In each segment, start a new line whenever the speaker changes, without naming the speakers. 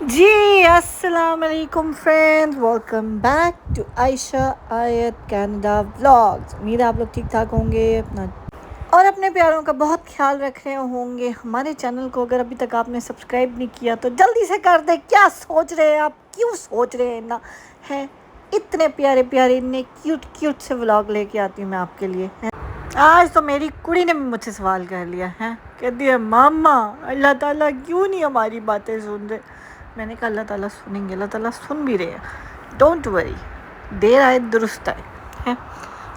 जी अस्सलाम वालेकुम friends, welcome back to Ayesha Ayat Canada vlogs. उम्मीद है आप लोग ठीक ठाक होंगे अपने प्यारों का बहुत ख्याल रख रहे होंगे। हमारे चैनल को अगर अभी तक आपने सब्सक्राइब नहीं किया तो जल्दी से कर दे। क्या सोच रहे हैं आप, क्यों सोच रहे हैं ना, है इतने प्यारे प्यारे इतने क्यूट क्यूट से व्लॉग लेके आती हूँ मैं आपके लिए। आज तो मेरी कुड़ी ने भी मुझसे सवाल कर लिया है, कहती है मामा अल्लाह ताला क्यों नहीं हमारी बातें सुन रहे। मैंने कहा अल्लाह ताला सुनेंगे, अल्लाह ताला सुन भी रहे हैं, डोंट वरी, देर आए दुरुस्त आए हैं।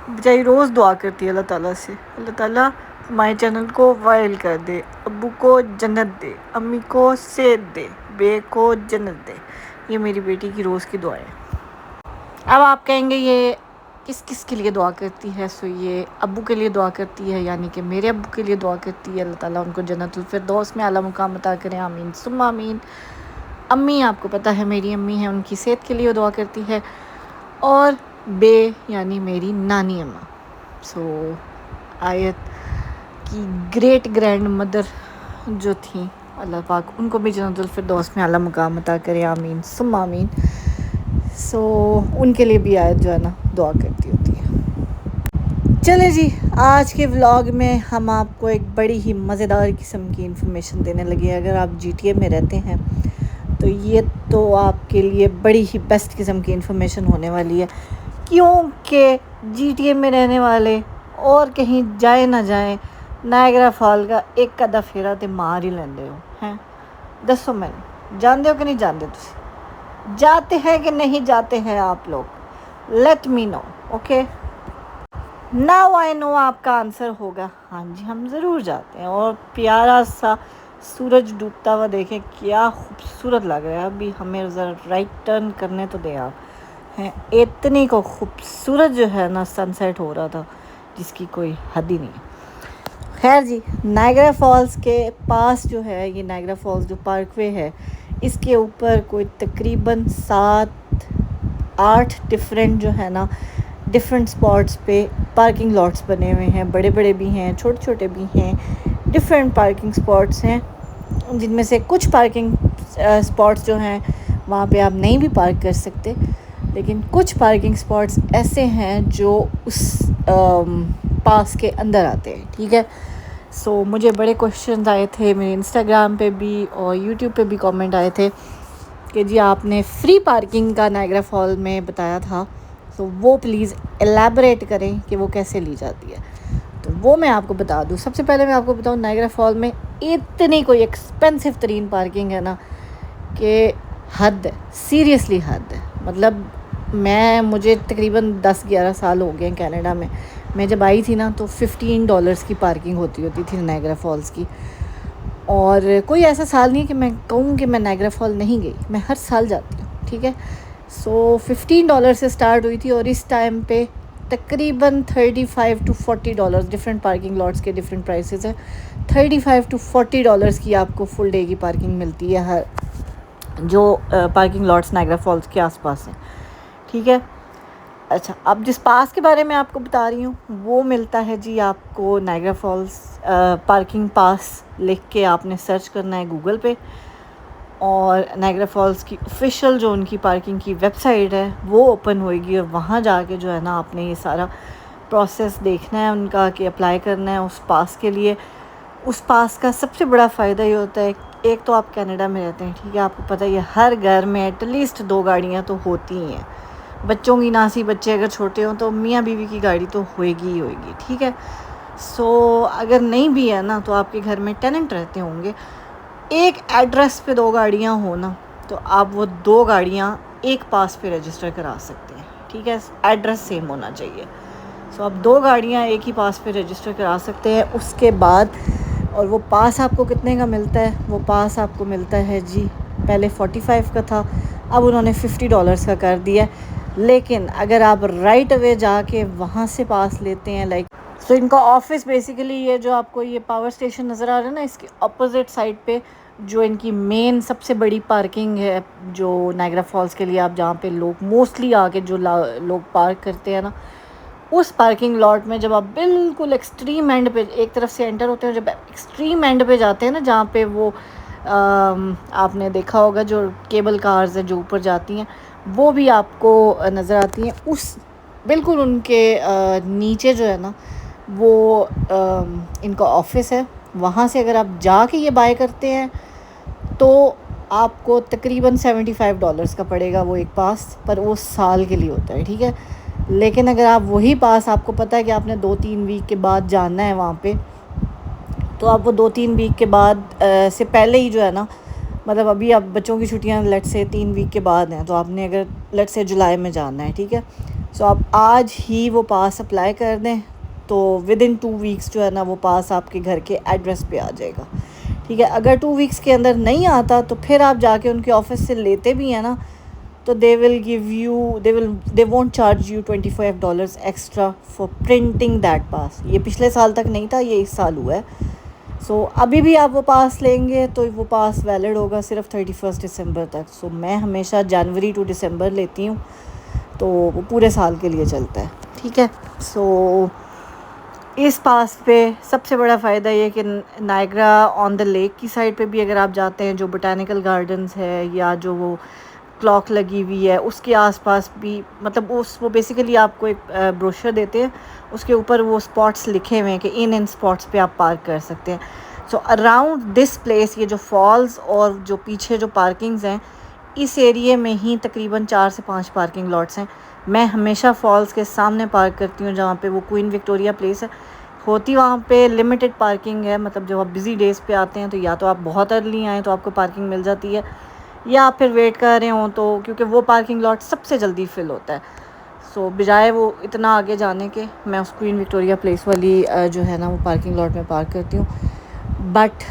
बेचारी रोज़ दुआ करती है अल्लाह ताला से, अल्लाह ताला हमारे चैनल को वायरल कर दे, अब्बू को जन्नत दे, अम्मी को सेहत दे, बे को जन्नत दे। ये मेरी बेटी की रोज़ की दुआएं। अब आप कहेंगे ये किस किस के लिए दुआ करती है। सो ये अब्बू के लिए दुआ करती है, यानी कि मेरे अब्बू के लिए दुआ करती है, अल्लाह ताला उनको जन्नतुल फिरदौस में आला मुकाम अता करें, आमीन सुम्मा आमीन। अम्मी आपको पता है मेरी अम्मी है, उनकी सेहत के लिए दुआ करती है। और बे यानी मेरी नानी अम्मा, सो आयत की ग्रेट ग्रैंड मदर जो थी, अल्लाह पाक उनको भी जन्नतुल फिरदौस में आला मुकाम अता करें, आमीन सुम्मा आमीन। सो उनके लिए भी आयत जो है ना दुआ करती होती है। चले जी, आज के व्लॉग में हम आपको एक बड़ी ही मज़ेदार किस्म की इन्फॉर्मेशन देने लगे हैं। अगर आप GTA में रहते हैं तो ये तो आपके लिए बड़ी ही बेस्ट किस्म की इन्फॉर्मेशन होने वाली है, क्योंकि GTA में रहने वाले और कहीं जाए ना जाए, नायग्रा फॉल का एक कदा फेरा तो मार ही लेंदे हो हैं। दसो मैंने, जानते हो कि नहीं जानते, तुम जाते हैं कि नहीं जाते हैं आप लोग, let me know. Okay, now I know आपका आंसर होगा हाँ जी हम ज़रूर जाते हैं। और प्यारा सा सूरज डूबता हुआ देखें, क्या खूबसूरत लग रहा है। अभी हमें ज़रा राइट टर्न करने तो दें आप, हैं इतनी को खूबसूरत जो है ना सनसेट हो रहा था जिसकी कोई हद ही नहीं। खैर जी, नायग्रा फॉल्स के पास जो है ये नायग्रा फॉल्स जो पार्कवे है, इसके ऊपर कोई तकरीबन 7-8 डिफरेंट जो है ना डिफरेंट स्पॉट्स पे पार्किंग लॉट्स बने हुए हैं। बड़े बड़े भी हैं, छोटे छोटे भी हैं, डिफरेंट पार्किंग स्पॉट्स हैं, जिनमें से कुछ पार्किंग स्पॉट्स जो हैं वहाँ पे आप नहीं भी पार्क कर सकते, लेकिन कुछ पार्किंग स्पॉट्स ऐसे हैं जो उस पास के अंदर आते हैं। ठीक है, सो मुझे बड़े क्वेश्चन आए थे मेरे इंस्टाग्राम पे भी और यूट्यूब पे भी कमेंट आए थे कि जी आपने फ्री पार्किंग का नायग्रा फॉल में बताया था, तो वो प्लीज़ एलैबोरेट करें कि वो कैसे ली जाती है। तो वो मैं आपको बता दूँ। सबसे पहले मैं आपको बताऊँ, नायग्रा फॉल में इतनी कोई एक्सपेंसिव तरीन पार्किंग है ना कि हद है, सीरियसली हद है। मतलब मुझे तकरीबन 10-11 साल हो गए हैं कनाडा में। मैं जब आई थी ना तो $15 की पार्किंग होती थी नायग्रा फॉल्स की। और कोई ऐसा साल नहीं है कि मैं कहूँ कि मैं नायग्रा फॉल नहीं गई, मैं हर साल जाती हूँ। ठीक है, सो $15 से स्टार्ट हुई थी और इस टाइम पे तकरीबन $35 to $40 डिफरेंट पार्किंग लॉट्स के डिफरेंट प्राइसेस हैं। $35 to $40 की आपको फुल डे की पार्किंग मिलती है हर जो पार्किंग लॉट्स नायग्रा फॉल्स के आसपास हैं। ठीक है, अच्छा अब जिस पास के बारे में आपको बता रही हूँ वो मिलता है जी आपको नायग्रा फॉल्स पार्किंग पास लिख के आपने सर्च करना है गूगल पे, और नायग्रा फॉल्स की ऑफिशियल जो उनकी पार्किंग की वेबसाइट है वो ओपन होएगी, और वहाँ जाके जो है ना आपने ये सारा प्रोसेस देखना है उनका कि अप्लाई करना है उस पास के लिए। उस पास का सबसे बड़ा फ़ायदा ये होता है, एक तो आप कनाडा में रहते हैं, ठीक है, आपको पता ही है हर घर में एटलीस्ट 2 गाड़ियाँ तो होती ही हैं। बच्चों की नासी, बच्चे अगर छोटे हों तो मियाँ बीवी की गाड़ी तो होएगी ही होएगी। ठीक है, सो अगर नहीं भी है ना तो आपके घर में टेनेंट रहते होंगे, एक एड्रेस पे 2 गाड़ियाँ हो ना तो आप वो 2 गाड़ियाँ एक पास पे रजिस्टर करा सकते हैं। ठीक है, एड्रेस सेम होना चाहिए। सो आप 2 गाड़ियाँ एक ही पास पे रजिस्टर करा सकते हैं। उसके बाद और वो पास आपको कितने का मिलता है, वो पास आपको मिलता है जी, पहले 45 का था, अब उन्होंने $50 का कर दिया। लेकिन अगर आप राइट अवे जाके वहाँ से पास लेते हैं, लाइक सो इनका ऑफिस बेसिकली ये जो आपको ये पावर स्टेशन नज़र आ रहा है ना, इसके अपोजिट साइड पे जो इनकी मेन सबसे बड़ी पार्किंग है जो नायग्रा फॉल्स के लिए, आप जहाँ पे लोग मोस्टली आके जो लोग पार्क करते हैं ना, उस पार्किंग लॉट में जब आप बिल्कुल एक्सट्रीम एंड पे एक तरफ से एंटर होते हैं, जब एक्सट्रीम एंड पे जाते हैं ना जहाँ पे वो आपने देखा होगा जो केबल कार्स हैं जो ऊपर जाती हैं वो भी आपको नज़र आती हैं। उस बिल्कुल उनके नीचे जो है ना वो इनका ऑफिस है। वहाँ से अगर आप जाके ये बाय करते हैं तो आपको तकरीबन $75 का पड़ेगा वो एक पास, पर वो साल के लिए होता है, ठीक है। लेकिन अगर आप वही पास, आपको पता है कि आपने 2-3 वीक के बाद जाना है वहाँ पे, तो आप वो 2-3 वीक के बाद से पहले ही जो है ना, मतलब अभी आप बच्चों की छुट्टियां लेट से 3 वीक के बाद हैं, तो आपने अगर लेट से जुलाई में जाना है, ठीक है, सो आप आज ही वो पास अप्लाई कर दें तो विद इन 2 वीक्स जो है ना वो पास आपके घर के एड्रेस पे आ जाएगा, ठीक है। अगर 2 वीक्स के अंदर नहीं आता तो फिर आप जाके उनके ऑफिस से लेते भी हैं ना, तो they won't charge you $25 extra for printing that pass. ये पिछले साल तक नहीं था, ये इस साल हुआ है। सो अभी भी आप वो पास लेंगे तो वो पास वैलिड होगा सिर्फ 31 दिसंबर तक। सो मैं हमेशा जनवरी टू दिसंबर लेती हूँ, तो वो पूरे साल के लिए चलता है, ठीक है। सो इस पास पे सबसे बड़ा फ़ायदा ये कि नायग्रा ऑन द लेक की साइड पे भी अगर आप जाते हैं, जो बोटानिकल गार्डन्स है या जो वो क्लॉक लगी हुई है उसके आसपास भी, मतलब वो बेसिकली आपको एक ब्रोशर देते हैं, उसके ऊपर वो स्पॉट्स लिखे हुए हैं कि इन स्पॉट्स पे आप पार्क कर सकते हैं। सो अराउंड दिस प्लेस, ये जो फॉल्स और जो पीछे जो पार्किंग्स हैं, इस एरिए में ही तकरीबन 4 से 5 पार्किंग लॉट्स हैं। मैं हमेशा फॉल्स के सामने पार्क करती हूँ, जहाँ पे वो क्वीन विक्टोरिया प्लेस है। होती वहाँ पे लिमिटेड पार्किंग है, मतलब जब आप बिज़ी डेज़ पे आते हैं तो या तो आप बहुत अर्ली आएँ तो आपको पार्किंग मिल जाती है, या आप फिर वेट कर रहे हों तो, क्योंकि वो पार्किंग लॉट सबसे जल्दी फिल होता है। सो बजाय वो इतना आगे जाने के, मैं उस क्वीन विक्टोरिया प्लेस वाली जो है ना वो पार्किंग लॉट में पार्क करती हूँ। बट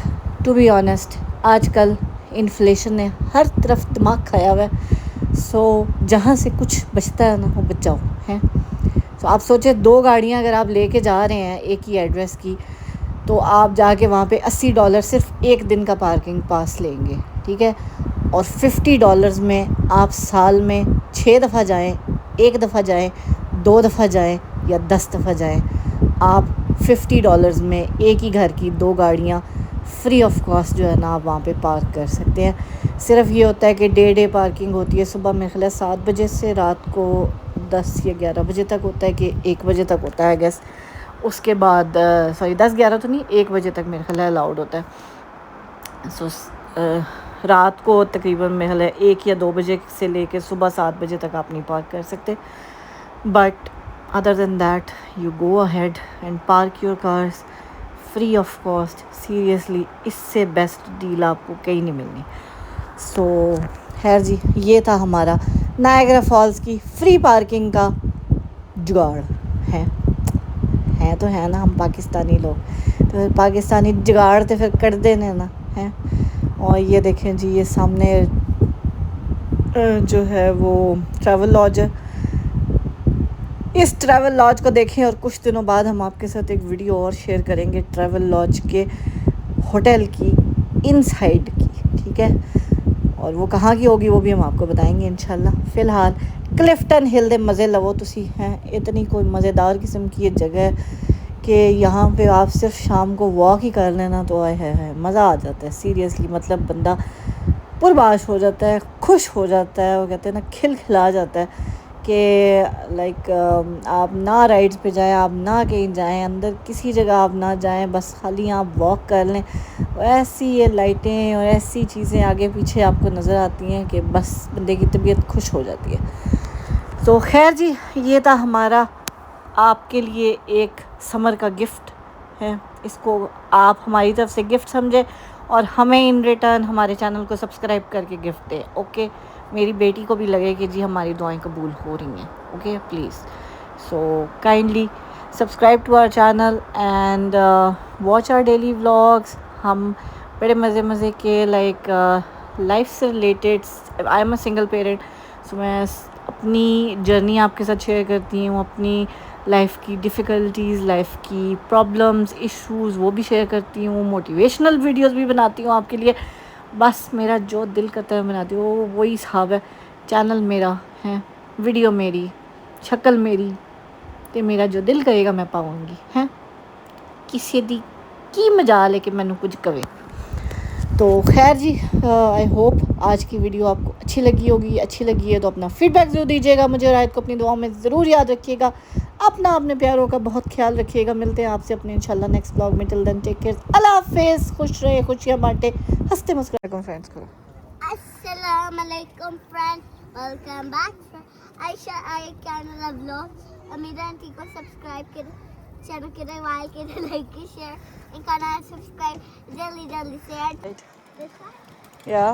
टू बी ऑनेस्ट, आजकल इन्फ्लेशन ने हर तरफ दिमाग खाया हुआ है। सो जहाँ से कुछ बचता है ना वो बचाओ है। सो आप सोचे 2 गाड़ियाँ अगर आप लेके जा रहे हैं एक ही एड्रेस की, तो आप जाके वहाँ पे $80 सिर्फ एक दिन का पार्किंग पास लेंगे, ठीक है। और $50 में आप साल में 6 दफ़ा जाएं, 1 दफ़ा जाएं, 2 दफ़ा जाएं या 10 दफ़ा जाएं, आप $50 में एक ही घर की 2 गाड़ियाँ फ्री ऑफ कॉस्ट जो है ना आप वहाँ पे पार्क कर सकते हैं। सिर्फ ये होता है कि डे पार्किंग होती है, सुबह में ख्याल 7 बजे से रात को 10 या 11 बजे तक होता है, कि 1 बजे तक होता है गैस। उसके बाद 10-11 तो नहीं, 1 बजे तक मेरे ख्याल अलाउड होता है। सो रात को तकरीबन मेरे ख्याल 1 या 2 बजे से लेकर सुबह 7 बजे तक आप नहीं पार्क कर सकते। But other than that you go ahead and park your cars free of cost. Seriously इससे बेस्ट डील आपको कहीं नहीं मिलनी। सो खैर जी, ये था हमारा नायग्रा फॉल्स की फ्री पार्किंग का जुगाड़। है तो है ना, हम पाकिस्तानी लोग, तो पाकिस्तानी जुगाड़ तो फिर कर देने ना हैं। और ये देखें जी, ये सामने जो है वो ट्रैवल लॉज है। इस ट्रैवल लॉज को देखें और कुछ दिनों बाद हम आपके साथ एक वीडियो और शेयर करेंगे ट्रैवल लॉज के होटल की इनसाइड की, ठीक है। और वो कहाँ की होगी वो भी हम आपको बताएंगे इंशाल्लाह। फ़िलहाल क्लिफ्टन हिल दे मज़े लवो तुसी हैं। इतनी कोई मज़ेदार किस्म की ये जगह है कि यहाँ पे आप सिर्फ शाम को वॉक ही कर लेना तो आए है मज़ा आ जाता है। सीरियसली, मतलब बंदा पुरबाश हो जाता है, खुश हो जाता है, वो कहते हैं ना खिला जाता है कि लाइक आप ना राइड्स पे जाएं, आप ना कहीं जाएं, अंदर किसी जगह आप ना जाएं, बस खाली आप वॉक कर लें। ऐसी ये लाइटें और ऐसी चीज़ें आगे पीछे आपको नज़र आती हैं कि बस बंदे की तबीयत खुश हो जाती है। तो खैर जी, ये था हमारा आपके लिए एक समर का गिफ्ट है। इसको आप हमारी तरफ से गिफ्ट समझे और हमें इन रिटर्न हमारे चैनल को सब्सक्राइब करके गिफ्ट दें। ओके, मेरी बेटी को भी लगे कि जी हमारी दुआएं कबूल हो रही हैं। Okay please, so kindly subscribe to our channel and watch our daily vlogs. हम बड़े मज़े के लाइक लाइफ से related, I am a single parent, so मैं अपनी जर्नी आपके साथ शेयर करती हूँ, अपनी लाइफ की डिफ़िकल्टीज़, लाइफ की प्रॉब्लम्स, इश्यूज़ वो भी शेयर करती हूँ। मोटिवेशनल वीडियोस भी बनाती हूँ आपके लिए। बस मेरा जो दिल करता है बनाती हूँ, वही हिसाब है। चैनल मेरा है, वीडियो मेरी, शक्ल मेरी, ते मेरा जो दिल करेगा मैं पाऊँगी हैं। किसी दी की मजाल है कि मैनू कुछ कवे। तो खैर जी, आई होप आज की वीडियो आपको अच्छी लगी होगी। अच्छी लगी है तो अपना फीडबैक ज़रूर दीजिएगा मुझे, और आयत को अपनी दुआओं में ज़रूर याद रखिएगा। अपने प्यारों का बहुत ख्याल रखिएगा। मिलते हैं आपसे अपने इंशाल्लाह नेक्स्ट ब्लॉग में। टिल देन टेक केयर, अल्लाह हाफिज़। खुश रहे, खुशियाँ बांटे, हंसते मुस्कुराते फ्रेंड्स को।
अस्सलामुअलैकुम फ्रेंड्स, वेलकम बैक आयशा आई कैनल व्लॉग। मेरा आंटी को सब्सक्राइब करें, चैनल के दबाएं, के लाइक के शेयर इनका नाम सब्सक्राइब जल्दी से
या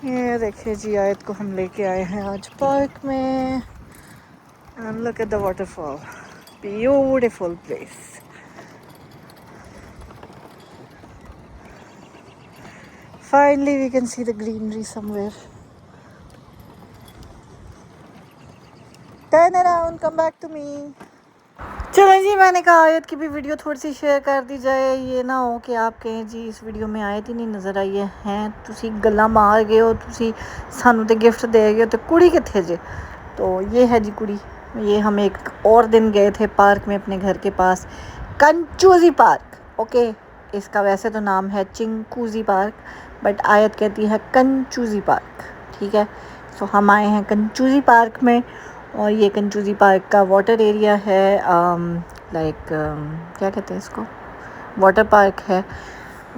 ये देखिए जी, आयत को हम लेके आए हैं आज पार्क में। And look at the waterfall, beautiful place. Finally we can see the greenery somewhere. Turn around, come back to me. चलो जी, मैंने कहा आयत की भी वीडियो थोड़ी सी शेयर कर दी जाए। ये ना हो कि आप कहें जी इस वीडियो में आयत ही नहीं नज़र आई है, तुसी गल्लां मार गए हो, तुसी सानू ते गिफ्ट दे गए हो, तो कुड़ी कित्थे जे। तो ये है जी कुड़ी। ये हम एक और दिन गए थे पार्क में अपने घर के पास, कंचूजी पार्क। ओके, इसका वैसे तो नाम है चिंकूजी पार्क, बट आयत कहती है कंचूजी पार्क। ठीक है, तो हम आए हैं कंचूजी पार्क में, और ये कंचूजी पार्क का वाटर एरिया है। लाइक क्या कहते हैं इसको, वाटर पार्क है।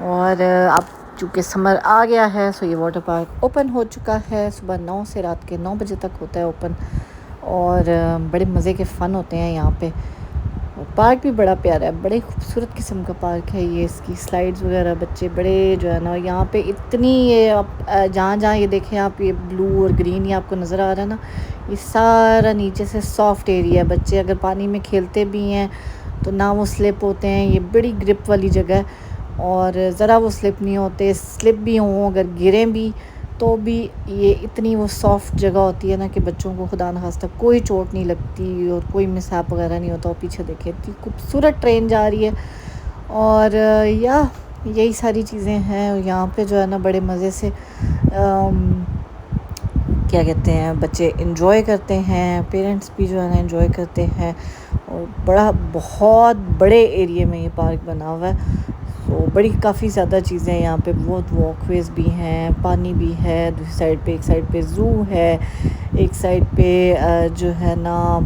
और अब चूँकि समर आ गया है, सो ये वाटर पार्क ओपन हो चुका है। सुबह 9 से रात के 9 बजे तक होता है ओपन, और बड़े मज़े के फ़न होते हैं यहाँ पे। और पार्क भी बड़ा प्यारा है, बड़े खूबसूरत किस्म का पार्क है ये। इसकी स्लाइड्स वगैरह बच्चे बड़े जो है ना, यहाँ पे इतनी ये आप जहाँ जहाँ ये देखें आप, ये ब्लू और ग्रीन ये आपको नज़र आ रहा है ना, ये सारा नीचे से सॉफ्ट एरिया है। बच्चे अगर पानी में खेलते भी हैं तो ना वो स्लिप होते हैं, ये बड़ी ग्रिप वाली जगह है, और ज़रा वो स्लिप नहीं होते। स्लिप भी हों, अगर गिरें भी तो भी ये इतनी वो सॉफ्ट जगह होती है ना कि बच्चों को खुदा न खास्ता कोई चोट नहीं लगती और कोई मिसहैप वगैरह नहीं होता। और पीछे देखिए इतनी खूबसूरत ट्रेन जा रही है, और यही सारी चीज़ें हैं यहाँ पे जो है ना, बड़े मज़े से क्या कहते हैं, बच्चे एंजॉय करते हैं, पेरेंट्स भी जो है ना एंजॉय करते हैं। और बहुत बड़े एरिया में ये पार्क बना हुआ है। तो बड़ी काफ़ी ज़्यादा चीज़ें यहाँ पे, बहुत वॉकवेज भी हैं, पानी भी है। दूसरी साइड पे, एक साइड पे ज़ू है, एक साइड पे जो है ना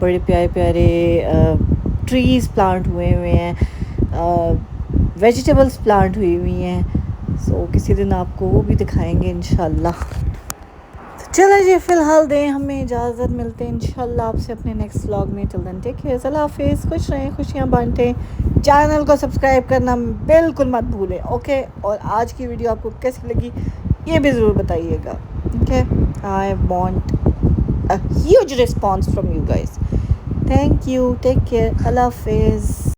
बड़े प्यारे प्यारे ट्रीज़ प्लांट हुए हैं, वेजिटेबल्स प्लांट हुई हैं। सो किसी दिन आपको वो भी दिखाएंगे इंशाल्लाह। चलो जी, फ़िलहाल दें हमें इजाज़त, मिलते हैं इंशाल्लाह आपसे अपने नेक्स्ट व्लॉग में। टिल देन टेक केयर, अल्लाह हाफिज़। खुश रहें, खुशियाँ बांटें। चैनल को सब्सक्राइब करना बिल्कुल मत भूलें। ओके, और आज की वीडियो आपको कैसी लगी ये भी ज़रूर बताइएगा। Okay, I want a huge response from you guys. Thank you, take care, अल्लाह हाफिज़।